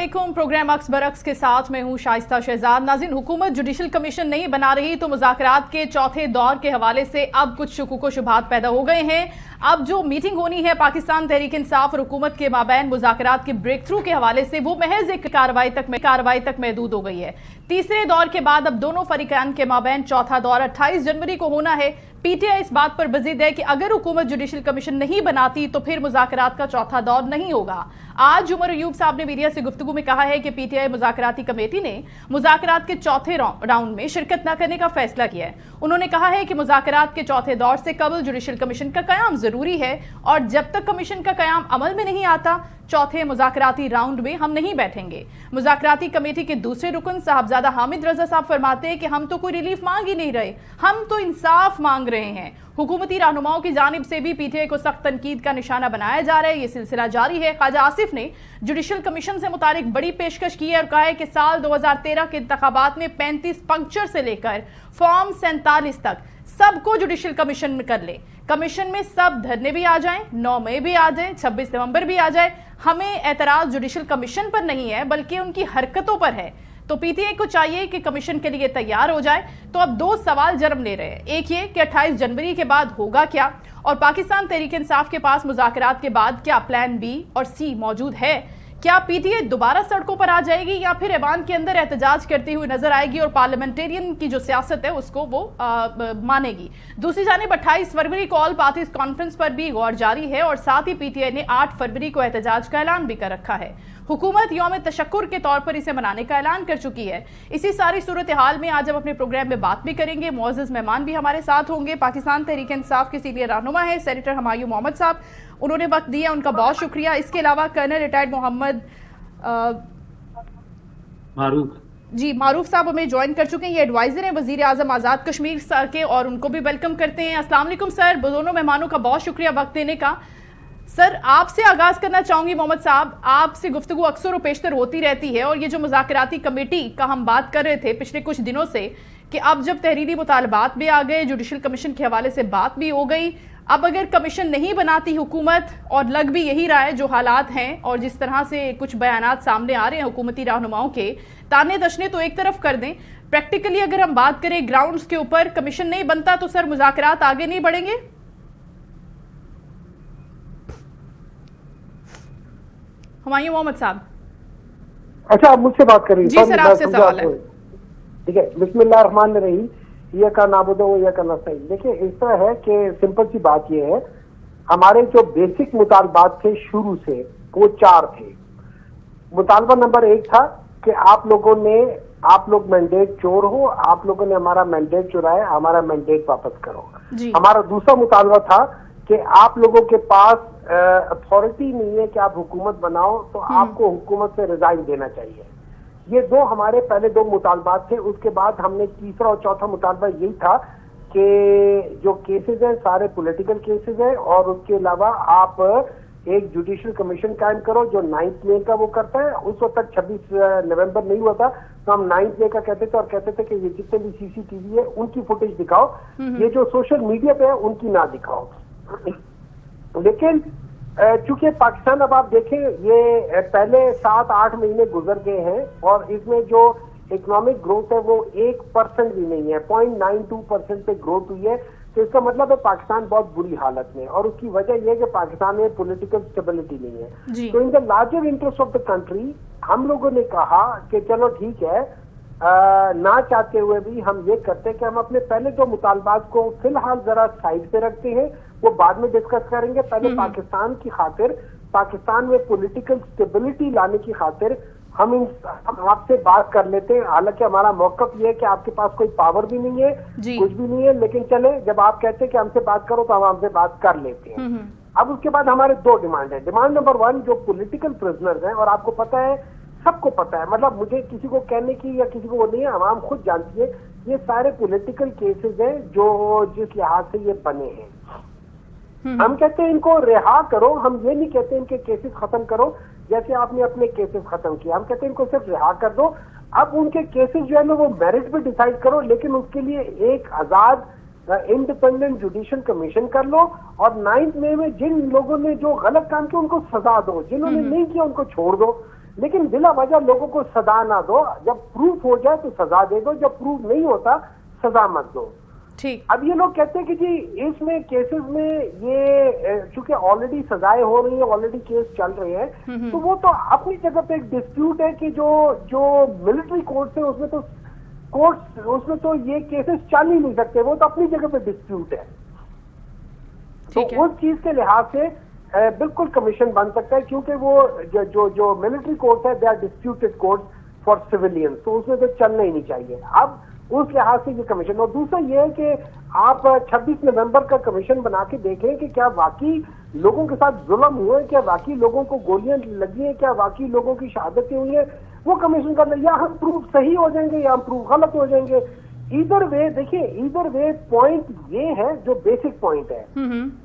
वालेकुम। प्रोग्राम अक्स बरक्स के साथ मैं हूं शाइस्ता शहजाद। नाज़रीन, हुकूमत जुडिशल कमीशन नहीं बना रही तो मुज़ाकरात के चौथे दौर के हवाले से अब कुछ शुकूक शुबहात पैदा हो गए हैं। अब जो मीटिंग होनी है पाकिस्तान तहरीक इंसाफ और हुकूमत के माबैन मुज़ाकरात के ब्रेक थ्रू के हवाले से, वो महज एक कार्रवाई तक महदूद हो गई है। तीसरे दौर के बाद अब दोनों फरीकान के माबैन चौथा दौर 28 जनवरी को होना है। पीटीआई इस बात पर बजीद है कि अगर हुकूमत जुडिशल कमीशन नहीं बनाती तो फिर मुज़ाकरात का चौथा दौर नहीं होगा। आज उमर अयूब साहब ने मीडिया से गुफ्तगू में कहा है कि पीटीआई मुज़ाकराती कमेटी ने मुज़ाकरात के चौथे राउंड में शिरकत न करने का फैसला किया है। उन्होंने कहा है कि मुज़ाकरात के चौथे दौर से कबल जुडिशल कमीशन का क़याम जरूरी है और जब तक कमीशन का क़याम अमल में नहीं आता चौथे मुज़ाकराती राउंड में हम नहीं बैठेंगे। मुज़ाकराती कमेटी के दूसरे रुकन साहबजादा हामिद रजा साहब फरमाते हैं कि हम तो कोई रिलीफ मांग ही नहीं रहे, हम तो इंसाफ मांग रहे हैं। हुकूमती रहनुमाओं की जानिब से भी पीटीआई को सख्त तनकीद का निशाना बनाया जा रहा है। ये सिलसिला जारी है। ख्वाजा आसिफ ने जुडिशल कमीशन से मुतालिक बड़ी पेशकश की है और कहा है कि साल 2013 के इंतखाबात में 35 पंक्चर से लेकर फॉर्म 47 तक सबको जुडिशल कमीशन में कर ले। कमीशन में सब धरने भी आ जाएं, 9 मई भी आ जाए, 26 नवंबर भी आ जाए। हमें एतराज जुडिशल कमीशन पर नहीं है बल्कि उनकी हरकतों पर है। तो पीटीआई को चाहिए कि कमीशन के लिए तैयार हो जाए। तो अब दो सवाल जन्म ले रहे हैं। एक ये कि 28 जनवरी के बाद होगा क्या, और पाकिस्तान तहरीक इंसाफ के पास मुज़ाकरात के बाद क्या प्लान बी और सी मौजूद है। क्या पीटीआई दोबारा सड़कों पर आ जाएगी या फिर ऐवान के अंदर एहतजाज करती हुई नजर आएगी और पार्लियामेंटेरियन की जो सियासत है उसको वो मानेगी। दूसरी जानिब 28 फरवरी को ऑल पार्टीज कॉन्फ्रेंस पर भी गौर जारी है और साथ ही पीटीआई ने 8 फरवरी को एहतजाज का ऐलान भी कर रखा है। हुकूमत यौम तशक्कुर के तौर पर इसे मनाने का ऐलान कर चुकी है। इसी सारी सूरत हाल में आज हम अपने प्रोग्राम में बात भी करेंगे। मुअज़्ज़ज़ मेहमान भी हमारे साथ होंगे। पाकिस्तान तहरीक इंसाफ के सीनियर रहनुमा है सेनेटर हमायूं मोहम्मद साहब, उन्होंने वक्त दिया, उनका बहुत शुक्रिया। इसके अलावा कर्नल रिटायर्ड मोहम्मद मारूफ साहब हमें ज्वाइन कर चुके हैं। ये एडवाइजर हैं वजीर आजम आज़ाद कश्मीर सर के, और उनको भी वेलकम करते हैं। अस्सलाम वालेकुम सर, दोनों मेहमानों का बहुत शुक्रिया वक्त देने का। सर, आपसे आगाज करना चाहूंगी मोहम्मद साहब, आपसे गुफ्तगू अक्सर व पेशतर होती रहती है और ये जो मुज़ाकराती कमेटी का हम बात कर रहे थे पिछले कुछ दिनों से कि अब जब तहरीरी मुतालबात भी आ गए, जुडिशल कमीशन के हवाले से बात भी हो गई, अब अगर कमीशन नहीं बनाती हुकूमत, और लग भी यही रहा है जो हालात हैं और जिस तरह से कुछ बयानात सामने आ रहे हैं हुकूमती रहनुमाओं के, ताने दशने तो एक तरफ कर दें, प्रैक्टिकली अगर हम बात करें ग्राउंड्स के ऊपर कमीशन नहीं बनता तो सर मुज़ाकरात आगे नहीं बढ़ेंगे। हुमायूं मोहम्मद साहब। अच्छा, आप मुझसे बात करेंगे? जी सर, आपसे सवाल है। ठीक है। बिस्मिल्लाहिर्रहमानिर्रहीम। ये का नाबुदो या का नस्तईन। देखिए, इस तरह है कि सिंपल सी बात ये है, हमारे जो बेसिक मुतालबात थे शुरू से वो 4 थे। मुतालबा नंबर 1 था कि आप लोग मैंडेट चोर हो, आप लोगों ने हमारा मैंडेट चुराया, हमारा मैंडेट वापस करो। हमारा दूसरा मुतालबा था कि आप लोगों के पास अथॉरिटी नहीं है कि आप हुकूमत बनाओ, तो आपको हुकूमत से रिजाइन देना चाहिए। ये 2 हमारे पहले 2 मुतालबात थे। उसके बाद हमने तीसरा और चौथा मुतालबा यही था कि जो केसेस हैं सारे पॉलिटिकल केसेस हैं, और उसके अलावा आप एक जुडिशल कमीशन कायम करो जो 9 मई का वो करता है। उस वक्त तक 26 नवंबर नहीं हुआ था, तो हम 9 मई का कहते थे और कहते थे कि ये जितने भी सीसीटीवी है उनकी फुटेज दिखाओ, ये जो सोशल मीडिया पे है उनकी ना दिखाओ। लेकिन चूंकि पाकिस्तान, अब आप देखें, ये पहले 7-8 महीने गुजर गए हैं और इसमें जो इकोनॉमिक ग्रोथ है वो 1% भी नहीं है, 0.92% पे ग्रोथ हुई है। तो इसका मतलब है पाकिस्तान बहुत बुरी हालत में, और उसकी वजह यह है कि पाकिस्तान में पॉलिटिकल स्टेबिलिटी नहीं है। तो in the larger interest of the country हम लोगों ने कहा कि चलो ठीक है, ना चाहते हुए भी हम ये करते हैं कि हम अपने पहले 2 मुतालबात को फिलहाल जरा साइड पे रखते हैं, वो बाद में डिस्कस करेंगे। पहले पाकिस्तान की खातिर, पाकिस्तान में पॉलिटिकल स्टेबिलिटी लाने की खातिर हम आपसे बात कर लेते हैं। हालांकि हमारा मौकफ ये है कि आपके पास कोई पावर भी नहीं है, कुछ भी नहीं है, लेकिन चले, जब आप कहते हैं कि हमसे बात करो तो हम हमसे बात कर लेते हैं। अब उसके बाद हमारे 2 डिमांड है। डिमांड नंबर 1, जो पॉलिटिकल प्रिजनर्स हैं, और आपको पता है, सबको पता है, मतलब मुझे किसी को कहने की या किसी को वो नहीं है, आवाम खुद जानती है, ये सारे पॉलिटिकल केसेस हैं जो जिस लिहाज से ये बने हैं। हम कहते हैं इनको रिहा करो, हम ये नहीं कहते इनके केसेस खत्म करो जैसे आपने अपने केसेस खत्म किए, हम कहते हैं इनको सिर्फ रिहा कर दो। अब उनके केसेस जो है ना वो मेरिट पे डिसाइड करो, लेकिन उसके लिए एक आजाद इंडिपेंडेंट जुडिशल कमीशन कर लो, और 9 मई में जिन लोगों ने जो गलत काम किया उनको सजा दो, जिन्होंने नहीं किया उनको छोड़ दो। लेकिन बिला वजह लोगों को सजा ना दो। जब प्रूफ हो जाए तो सजा दे दो, जब प्रूफ नहीं होता सजा मत दो। ठीक। अब ये लोग कहते हैं कि जी इसमें केसेस में ये चूंकि ऑलरेडी सजाएं हो रही है, ऑलरेडी केस चल रहे हैं, तो वो तो अपनी जगह पे एक डिस्प्यूट है कि जो मिलिट्री कोर्ट है उसमें तो ये केसेस चल ही नहीं सकते, वो तो अपनी जगह पे डिस्प्यूट है। तो उस चीज के लिहाज से बिल्कुल कमीशन बन सकता है, क्योंकि वो जो मिलिट्री कोर्ट है they are disputed court for civilians, तो उसमें तो चलना ही नहीं चाहिए। अब उस लिहाज से ये कमीशन, और दूसरा ये है कि आप 26 नवंबर का कमीशन बना के देखें कि क्या वाकई लोगों के साथ जुल्म हुए, क्या वाकई लोगों को गोलियां लगी हैं, क्या वाकई लोगों की शहादतें हुई है, वो कमीशन कर ले। या हम प्रूफ सही हो जाएंगे या हम प्रूफ गलत हो जाएंगे। इधर वे देखिए, इधर वे पॉइंट ये है जो बेसिक पॉइंट है,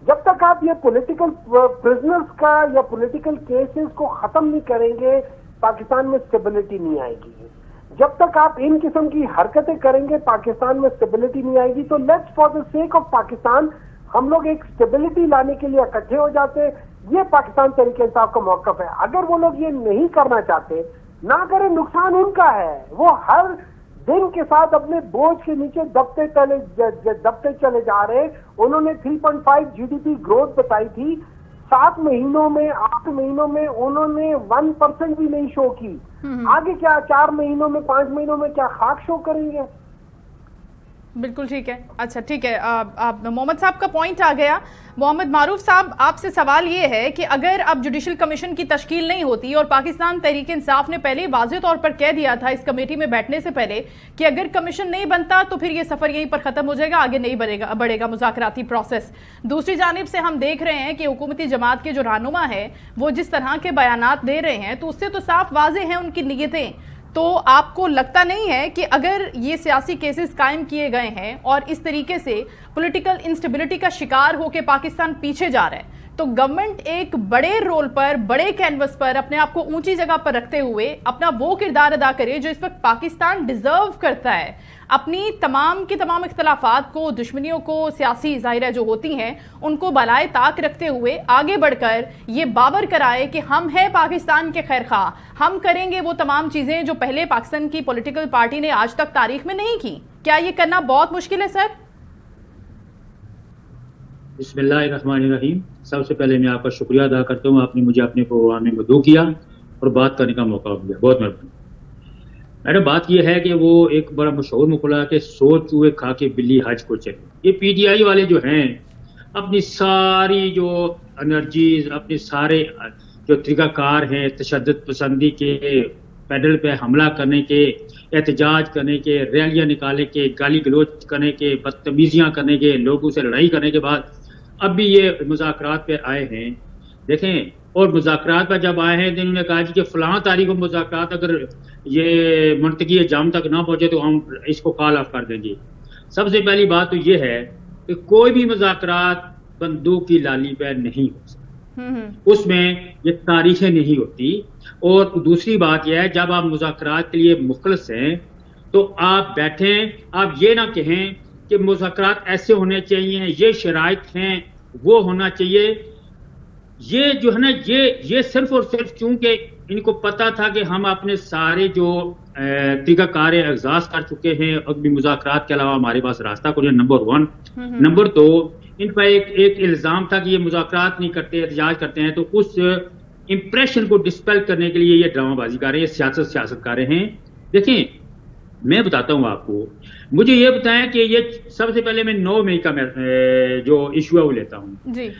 जब तक आप ये पॉलिटिकल प्रिजनर्स का या पॉलिटिकल केसेस को खत्म नहीं करेंगे पाकिस्तान में स्टेबिलिटी नहीं आएगी। जब तक आप इन किस्म की हरकतें करेंगे पाकिस्तान में स्टेबिलिटी नहीं आएगी। तो let's for the sake of Pakistan हम लोग एक स्टेबिलिटी लाने के लिए इकट्ठे हो जाते हैं। ये पाकिस्तान तहरीक इंसाफ का मौक़िफ़ है। अगर वो लोग ये नहीं करना चाहते, ना करें, नुकसान उनका है। वो हर दिन के साथ अपने बोझ के नीचे दबते चले जा रहे। उन्होंने 3.5 GDP ग्रोथ बताई थी, 7 महीनों में 8 महीनों में उन्होंने 1% भी नहीं शो की। आगे क्या 4 महीनों में 5 महीनों में क्या खाक शो करेंगे? बिल्कुल ठीक है। अच्छा ठीक है, आप मोहम्मद साहब का पॉइंट आ गया। मोहम्मद मारूफ साहब, आपसे सवाल ये है कि अगर अब जुडिशल कमीशन की तश्कील नहीं होती, और पाकिस्तान तहरीक इंसाफ ने पहले वाज़ेह तौर पर कह दिया था इस कमेटी में बैठने से पहले कि अगर कमीशन नहीं बनता तो फिर ये सफ़र यहीं पर ख़त्म हो जाएगा, आगे नहीं बढ़ेगा मुज़ाकराती प्रोसेस। दूसरी जानिब से हम देख रहे हैं कि हुकूमती जमात के जो रहनुमा है वो जिस तरह के बयानात दे रहे हैं, तो उससे तो साफ वाज़ेह हैं उनकी नीयतें। तो आपको लगता नहीं है कि अगर ये सियासी केसेस कायम किए गए हैं और इस तरीके से पॉलिटिकल इंस्टेबिलिटी का शिकार होकर पाकिस्तान पीछे जा रहा है, तो गवर्नमेंट एक बड़े रोल पर, बड़े कैनवस पर अपने आप को ऊंची जगह पर रखते हुए अपना वो किरदार अदा करे जो इस वक्त पाकिस्तान डिजर्व करता है, अपनी तमाम की तमाम इख्तलाफात को, दुश्मनियों को, सियासी ज़ाहिर जो होती हैं उनको बलाए ताक रखते हुए आगे बढ़कर ये बाबर कराए कि हम हैं पाकिस्तान के खैर खा, हम करेंगे वो तमाम चीज़ें जो पहले पाकिस्तान की पॉलिटिकल पार्टी ने आज तक तारीख में नहीं की। क्या ये करना बहुत मुश्किल है सर? बिस्मिल्लाहिर्रहमानिर्रहीम। सबसे पहले मैं आपका शुक्रिया अदा करता हूँ, आपने मुझे अपने प्रोग्राम में मदऊ किया और बात करने का मौका दिया, बहुत मेहरबानी। मैडम, बात यह है कि वो एक बड़ा मशहूर मुकला है कि 100 चूहे खा के बिल्ली हज को चली। ये PTI वाले जो हैं अपनी सारी जो एनर्जीज, अपने सारे जो तरीक़ाकार हैं तशद्दुद पसंदी के, पैदल पे हमला करने के, एहतजाज करने के, रैलियाँ निकालने के, गाली गलोच करने के, बदतमीजियाँ करने के, लोगों से लड़ाई करने के बाद अब भी ये मुज़ाकरात पे आए हैं। देखें, और मुज़ाकरात पर जब आए हैं तो इन्होंने कहा कि फ़लाँ तारीख को मुज़ाकरात अगर ये मुंतकी जाम तक ना पहुँचे तो हम इसको कॉल ऑफ कर देंगे। सबसे पहली बात तो ये है कि कोई भी मुज़ाकरात बंदूक की लाली पे नहीं हो सकता, उसमें ये तारीखें नहीं होती। और दूसरी बात यह है, जब आप मुज़ाकरात के लिए मुखलस हैं तो आप बैठें, आप ये ना कहें कि मुज़ाकरात ऐसे होने चाहिए, ये शराइत हैं, वो होना चाहिए। ये जो है ना, ये सिर्फ और सिर्फ चूंकि इनको पता था कि हम अपने सारे जो तरीक़ाकार एग्जास्ट कर चुके हैं, अभी मुज़ाकरात के अलावा हमारे पास रास्ता कोई नंबर 1। नंबर 2, इन पर एक इल्ज़ाम था कि ये मुज़ाकरात नहीं करते, एहतजाज करते हैं, तो उस इंप्रेशन को डिस्पेल करने के लिए ये ड्रामाबाजी कर रहे हैं, सियासत कर रहे हैं। देखिए, मैं बताता हूँ आपको, मुझे ये बताएं कि ये सबसे पहले मैं 9 मई का जो इशू है वो लेता हूँ जी।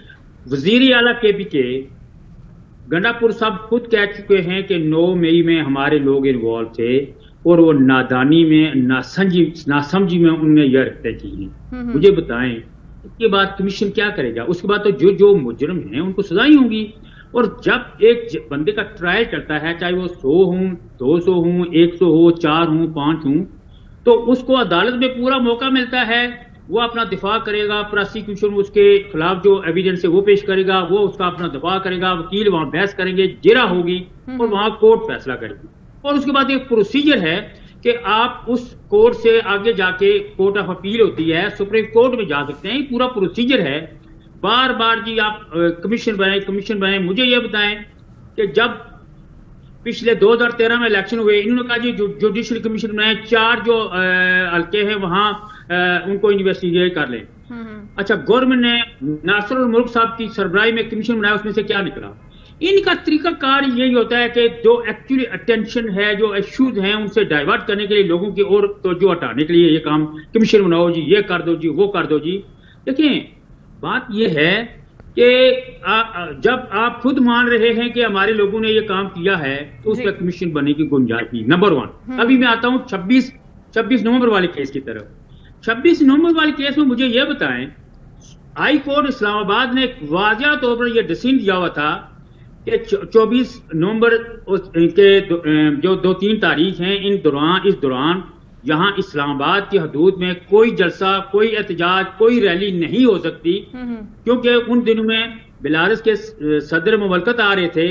वजीर आला KPK गंडापुर साहब खुद कह चुके हैं कि 9 मई में हमारे लोग इन्वॉल्व थे और वो नादानी में, नासमझी में उन्होंने यह हरकतें की हैं। मुझे बताएं, इसके बाद कमीशन क्या करेगा? उसके बाद तो जो मुजरिम हैं उनको सजाएं होंगी। और जब एक बंदे का ट्रायल चलता है, चाहे वो 100 हों, 200 हों, 100 हो, 4 हों, 5 हों, तो उसको अदालत में पूरा मौका मिलता है, वो अपना दिफा करेगा, प्रोसिक्यूशन उसके खिलाफ जो एविडेंस है वो पेश करेगा, वो उसका अपना दिफा करेगा, वकील वहां बहस करेंगे, जिरा होगी और वहां कोर्ट फैसला करेगी। और उसके बाद एक प्रोसीजर है कि आप उस कोर्ट से आगे जाके, कोर्ट ऑफ अपील होती है, सुप्रीम कोर्ट में जा सकते हैं। पूरा प्रोसीजर है। बार बार जी आप कमीशन बनाए। मुझे ये बताएं कि जब पिछले 2013 में इलेक्शन हुए, इन्होंने कहा जी जुडिशल कमीशन बनाए, 4 जो हल्के हैं वहां उनको इन्वेस्टिगेट कर लें। अच्छा, गवर्नमेंट ने नासिरुल मुल्क साहब की सरबराही में कमीशन बनाया, उसमें से क्या निकला? इनका तरीकाकार यही होता है कि जो एक्चुअली अटेंशन है, जो इश्यूज हैं, उनसे डाइवर्ट करने के लिए, लोगों की और तवज्जो हटाने के लिए ये काम कमीशन बनाओ जी, ये कर दो जी, वो कर दो जी। देखिए, बात ये है कि जब आप खुद मान रहे हैं कि हमारे लोगों ने ये काम किया है, तो उस पर कमीशन बनने की गुंजाइश नहीं। नंबर 1। अभी मैं आता हूँ 26 नवंबर वाले केस की तरफ। 26 नवंबर वाले केस में मुझे ये बताएं, हाई कोर्ट इस्लामाबाद ने वाज़िह तौर पर यह डिसीजन दिया हुआ था कि 24 नवंबर के जो 2-3 तारीख हैं, इस दौरान यहाँ इस्लामाबाद की हदूद में कोई जलसा, कोई एहतजाज, कोई रैली नहीं हो सकती, क्योंकि उन दिनों में बेलारूस के सदर मुमलकत आ रहे थे।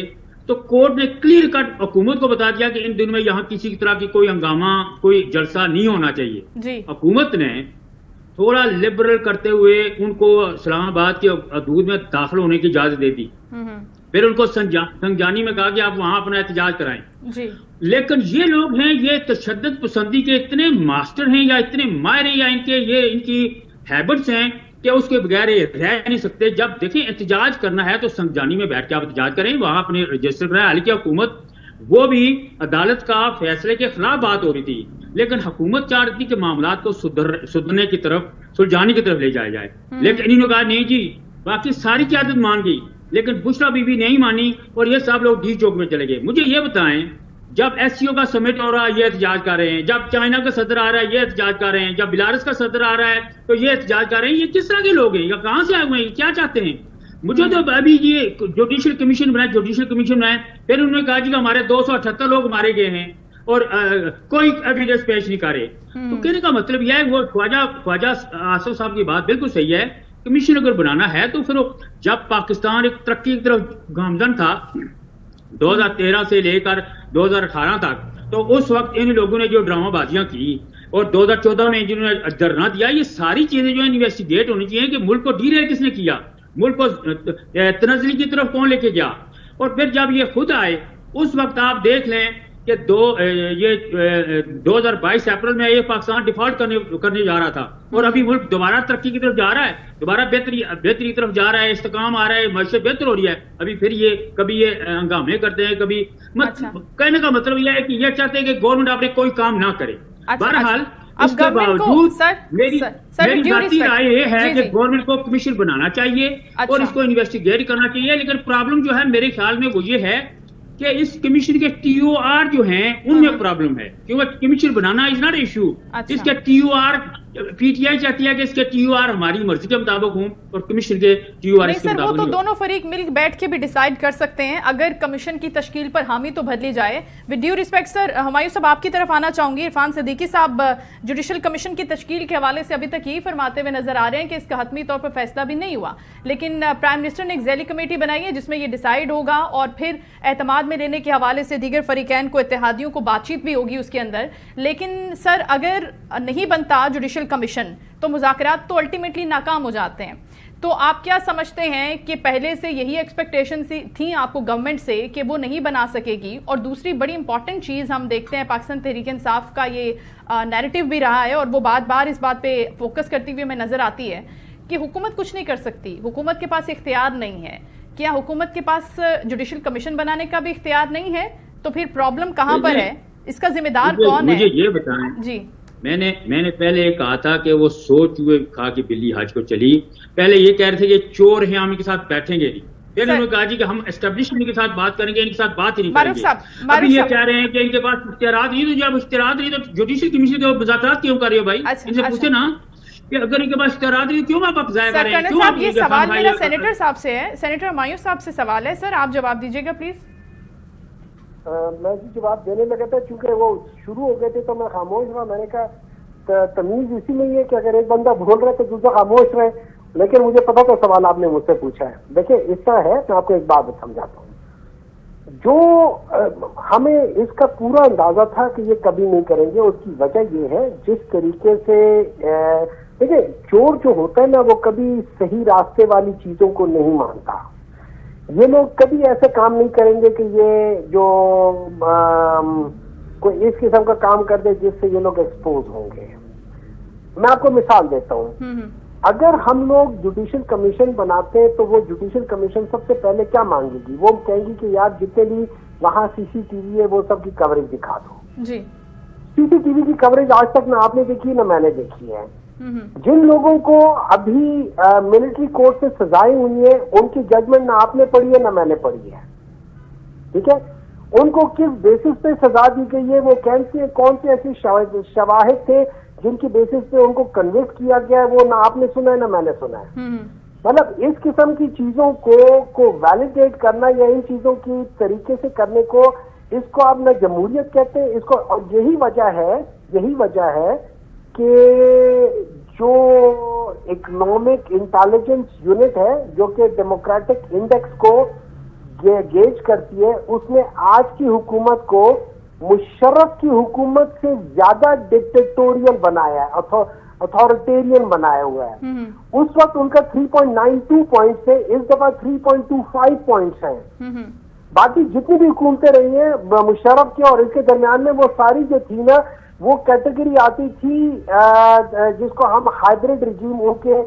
तो कोर्ट ने क्लियर कट हुकूमत को बता दिया कि इन दिनों में यहाँ किसी तरह की कोई हंगामा, कोई जलसा नहीं होना चाहिए। हुकूमत ने थोड़ा लिबरल करते हुए उनको इस्लामाबाद के हदूद में दाखिल होने की इजाजत दे दी। फिर उनको संजानी में कहा कि आप वहां अपना एहतजाज कराएं जी। लेकिन ये लोग हैं, ये तशद्दुद पसंदी के इतने मास्टर हैं या इतने माहिर हैं या इनकी हैबिट्स हैं कि उसके बगैर ये रह नहीं सकते। जब देखें एहतजाज करना है तो संजानी में बैठ के आप एहतजाज करें, वहां अपने रजिस्टर कराएं। हालांकि हुकूमत, वो भी अदालत का फैसले के खिलाफ बात हो रही थी, लेकिन हुकूमत चाह रही थी कि मामला को सुधरने की तरफ, सुलझाने की तरफ ले जाया जाए। लेकिन इन्होंने कहा नहीं जी, बाकी सारी क़यादत मान गई, लेकिन बुशरा बीबी नहीं मानी और ये सब लोग डी चौक में चले गए। मुझे ये बताएं, जब एससीओ का समिट हो रहा है ये एहतजाज कर रहे हैं, जब चाइना का सदर आ रहा है ये एहतजाज कर रहे हैं, जब बेलारूस का सदर आ रहा है तो ये एहतजाज कर रहे हैं। ये किस तरह के लोग हैं या कहां से आए हुए हैं, क्या चाहते हैं? मुझे तो अभी ये जुडिशल कमीशन बनाए, फिर उन्होंने कहा जी कि हमारे 278 लोग मारे गए हैं और कोई एविडेंस पेश नहीं करे। तो कहने का मतलब यह है, वो ख्वाजा आसिफ साहब की बात बिल्कुल सही है। कमीशन अगर बनाना है तो फिर जब पाकिस्तान एक तरक्की की तरफ गामजन था 2013 से लेकर 2018 तक, तो उस वक्त इन लोगों ने जो ड्रामाबाजियां की और 2014 में जिन्होंने धरना दिया, ये सारी चीजें जो है इन्वेस्टिगेट होनी चाहिए कि मुल्क को डीरेल किसने किया, मुल्क को तनज़्ज़ुली की तरफ कौन लेके गया। और फिर जब ये खुद आए, उस वक्त आप देख लें कि 2022 अप्रैल में ये पाकिस्तान डिफॉल्ट करने जा रहा था और अभी मुल्क दोबारा तरक्की की तरफ जा रहा है, दोबारा बेहतरी की तरफ जा रहा है, इस्तेकाम आ रहा है, मईशत बेहतर हो रही है। अभी फिर ये कभी ये हंगामे करते हैं, कभी कहने का मतलब यह है कि ये चाहते हैं कि गवर्नमेंट अपने कोई काम ना करे। बहरहाल इसके बावजूद मेरी जाती राय ये है कि गवर्नमेंट को कमीशन बनाना चाहिए और इसको इन्वेस्टिगेट करना चाहिए। लेकिन प्रॉब्लम जो है मेरे ख्याल में वो ये है कि इस कमीशन के TOR जो हैं उनमें प्रॉब्लम है, क्योंकि commission banana is not issue. इसके TOR, PTI चाहती है कि इसके TOR हमारी मर्जी के मुताबिक हों और कमीशन के TOR इसके मुताबिक वो तो दोनों फरीक मिल बैठ के भी डिसाइड कर सकते हैं अगर कमीशन की तश्कील पर हामी तो बदली जाए। With due respect sir, Humayun साहब आपकी तरफ आना चाहूंगी। इरफान सिद्दीकी साहब जुडिशल कमीशन की तश्कील के हवाले से अभी तक यही फरमाते हुए नजर आ रहे हैं कि इसका हतमी तौर पर फैसला भी नहीं हुआ, लेकिन प्राइम मिनिस्टर ने एक ज़ैली कमेटी बनाई है जिसमें यह डिसाइड होगा और फिर एतमाद में लेने के हवाले से दीगर फरीकैन को, इत्तेहादियों को बातचीत भी होगी उसके अंदर। लेकिन सर, अगर नहीं बनता जुडिशल कमीशन तो मुज़ाकरात तो अल्टीमेटली नाकाम हो जाते हैं। तो आप क्या समझते हैं कि पहले से यही एक्सपेक्टेशन थी आपको गवर्नमेंट से कि वो नहीं बना सकेगी? और दूसरी बड़ी इंपॉर्टेंट चीज़ हम देखते हैं, पाकिस्तान तहरीक इंसाफ का ये नैरेटिव भी रहा है और वो बार इस बात पे फोकस करती हुई हमें नज़र आती है कि हुकूमत कुछ नहीं कर सकती, हुकूमत के पास इख्तियार नहीं है। क्या हुकूमत के पास जुडिशल कमीशन बनाने का भी इख्तियार नहीं है? तो फिर प्रॉब्लम कहाँ पर है? इसका जिम्मेदार कौन है? मुझे ये बताएं जी। मैंने पहले कहा था कि वो सोच हुए खा कि बिल्ली हज को चली। पहले ये कह रहे थे कि चोर हैं, हम इनके साथ बैठेंगे नहीं। फिर उन्होंने कहा जी कि हम एस्टेब्लिशमेंट के साथ बात करेंगे, इनके साथ बात ही नहीं करेंगे। अभी ये कह रहे हैं कि इनके पास इख्तियारात नहीं, तो जब इख्तियारात नहीं तो जुडिशल कमीशन के मुज़ाकरात क्यों कर रही हो भाई? इनसे पूछे ना कि अगर इनके पास इख्तियारात नहीं क्यों आप ज़ाया कर रहे हैं? साहब, ये सवाल मेरा सेनेटर साहब से है, सेनेटर हुमायूं साहब से सवाल है। सर, आप जवाब दीजिएगा प्लीज। मैं जी जवाब देने लगा था, चूंकि वो शुरू हो गए थे तो मैं खामोश रहा। मैंने कहा तमीज इसी में ही है कि अगर एक बंदा बोल रहा है तो दूसरा खामोश रहे, लेकिन मुझे पता था सवाल आपने मुझसे पूछा है। देखिए, इस तरह है, मैं आपको एक बात समझाता हूँ। जो हमें इसका पूरा अंदाजा था कि ये कभी नहीं करेंगे, उसकी वजह ये है जिस तरीके से देखिए, चोर जो होता है ना वो कभी सही रास्ते वाली चीजों को नहीं मानता। ये लोग कभी ऐसे काम नहीं करेंगे कि ये जो कोई इस किस्म का काम कर दे जिससे ये लोग एक्सपोज होंगे। मैं आपको मिसाल देता हूँ, अगर हम लोग जुडिशियल कमीशन बनाते हैं तो वो जुडिशियल कमीशन सबसे पहले क्या मांगेगी? वो कहेंगी कि यार जितने भी वहाँ सीसीटीवी है वो सब की कवरेज दिखा दो जी। सीसीटीवी की कवरेज आज तक ना आपने देखी ना मैंने देखी है। जिन लोगों को अभी मिलिट्री कोर्ट से सजाएं हुई है उनकी जजमेंट ना आपने पढ़ी है ना मैंने पढ़ी है, ठीक है? उनको किस बेसिस पे सजा दी गई है, वो कौन से ऐसे शवाहिद थे जिनकी बेसिस पे उनको कन्विक्ट किया गया है, वो ना आपने सुना है ना मैंने सुना है। मतलब इस किस्म की चीजों को वैलिडेट करना या इन चीजों की तरीके से करने को, इसको आप ना जमहूरियत कहते हैं इसको। और यही वजह है कि जो इकोनॉमिक इंटेलिजेंस यूनिट है जो कि डेमोक्रेटिक इंडेक्स को गेज करती है, उसने आज की हुकूमत को मुशर्रफ की हुकूमत से ज्यादा डिक्टेटोरियल बनाया है, अथॉरिटेरियन बनाया हुआ है। उस वक्त उनका 3.92 पॉइंट्स थे, इस दफा 3.25 पॉइंट्स हैं। बाकी जितनी भी हुकूमतें रही हैं मुशर्रफ की और इसके दरमियान में, वो सारी जो थी ना वो कैटेगरी आती थी जिसको हम हाइब्रिड रिजीम, उनके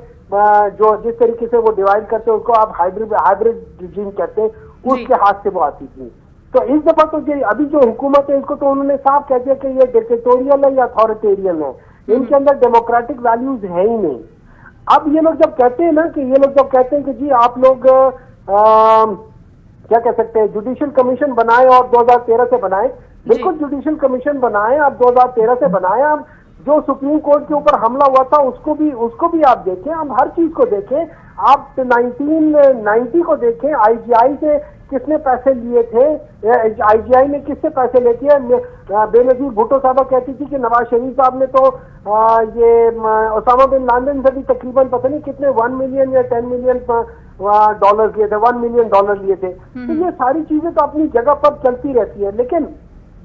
जो जिस तरीके से वो डिवाइड करते हैं उसको आप हाइब्रिड रिजीम कहते हैं, उसके हाथ से वो आती थी। तो इस दफा तो अभी जो हुकूमत है इसको तो उन्होंने साफ कह दिया कि ये डिक्टेटोरियल है या अथॉरिटेरियन है, इनके अंदर डेमोक्रेटिक वैल्यूज है ही नहीं। अब ये लोग जब कहते हैं ना कि जी आप लोग क्या कह सकते हैं, जुडिशियल कमीशन बनाए और 2013 से बनाए, बिल्कुल जुडिशियल कमीशन बनाए, आप 2013 से बनाए। आप जो सुप्रीम कोर्ट के ऊपर हमला हुआ था उसको भी आप देखें, आप हर चीज को देखें, आप 1990 को देखें, आईजीआई से किसने पैसे लिए थे, आईजीआई ने किससे पैसे लेते हैं। बेनजीर भुट्टो साहबा कहती थी कि नवाज शरीफ साहब ने तो ये ओसामा बिन लादेन से भी तकरीबन पता नहीं कितने 1 मिलियन या 10 मिलियन डॉलर लिए थे, 1 मिलियन डॉलर लिए थे। तो ये सारी चीजें तो अपनी जगह पर चलती रहती है, लेकिन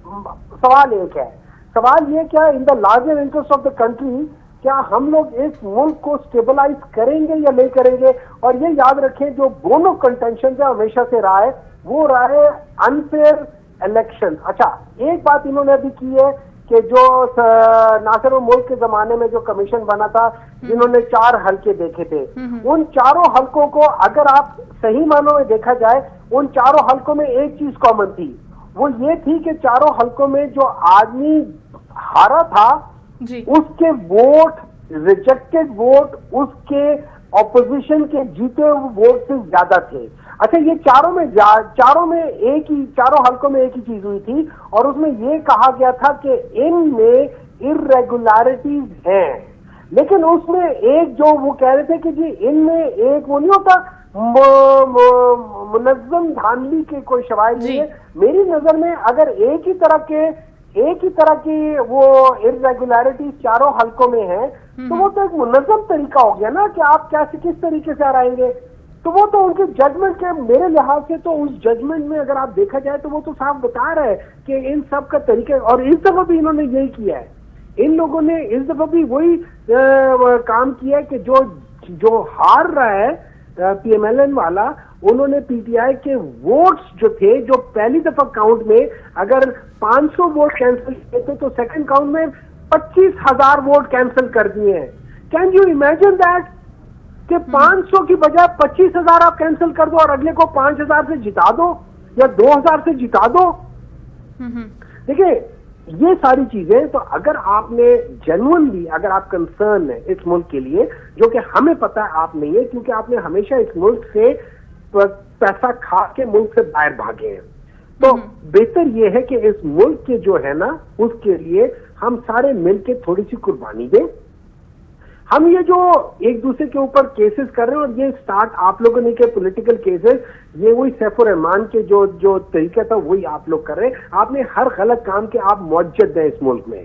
सवाल एक है, सवाल ये क्या, in the larger interest of the country, क्या हम लोग इस मुल्क को स्टेबलाइज करेंगे या नहीं करेंगे? और ये याद रखें जो दोनों कंटेंशन है हमेशा से रहा है वो रहा है अनफेयर इलेक्शन। अच्छा, एक बात इन्होंने अभी की है कि जो नासिर मुल्क के जमाने में जो कमीशन बना था, जिन्होंने 4 हल्के देखे थे, उन चारों हल्कों को अगर आप सही मानों में देखा जाए, उन चारों हल्कों में एक चीज कॉमन थी, वो ये थी कि चारों हल्कों में जो आदमी हारा था उसके वोट, रिजेक्टेड वोट उसके ऑपोजिशन के जीते हुए वोट से ज्यादा थे। अच्छा, ये चारों हल्कों में एक ही चीज हुई थी और उसमें ये कहा गया था कि इनमें इर्रेगुलरिटीज हैं, लेकिन उसमें एक जो वो कह रहे थे कि जी इनमें एक वो नहीं होता मुनज़्ज़म धांधली के कोई शवाहिद नहीं है। मेरी नजर में अगर एक ही तरह की वो इर्रेगुलरिटीज चारों हल्कों में है तो वो तो एक मुनज़्ज़म तरीका हो गया ना कि आप किस तरीके से हराएंगे। तो वो तो उनके जजमेंट के मेरे लिहाज से तो उस जजमेंट में अगर आप देखा जाए तो वो तो साफ बता रहा है कि इन सब का तरीका, और इस दफा भी इन्होंने यही किया है। इन लोगों ने इस दफा भी वही काम किया है कि जो हार रहा है पीएमएलएन वाला, उन्होंने पीटीआई के वोट्स जो थे, जो पहली दफा काउंट में अगर 500 वोट कैंसिल किए थे तो सेकंड काउंट में 25,000 वोट कैंसिल कर दिए हैं। कैन यू इमेजिन दैट कि 500 की बजाय 25,000 आप कैंसिल कर दो और अगले को 5,000 से जिता दो या 2,000 से जिता दो। देखिए, ये सारी चीजें तो अगर आपने जेन्युइनली, अगर आप कंसर्न है इस मुल्क के लिए, जो कि हमें पता है आप नहीं है क्योंकि आपने हमेशा इस मुल्क से पैसा खा के मुल्क से बाहर भागे हैं, तो बेहतर यह है कि इस मुल्क के जो है ना उसके लिए हम सारे मिलके थोड़ी सी कुर्बानी दें। हम ये जो एक दूसरे के ऊपर केसेस कर रहे हैं, और ये स्टार्ट आप लोगों ने के पॉलिटिकल केसेस, ये वही सैफुर रहमान के जो तरीका था वही आप लोग कर रहे हैं। आपने हर गलत काम के आप मुअज्जद हैं इस मुल्क में,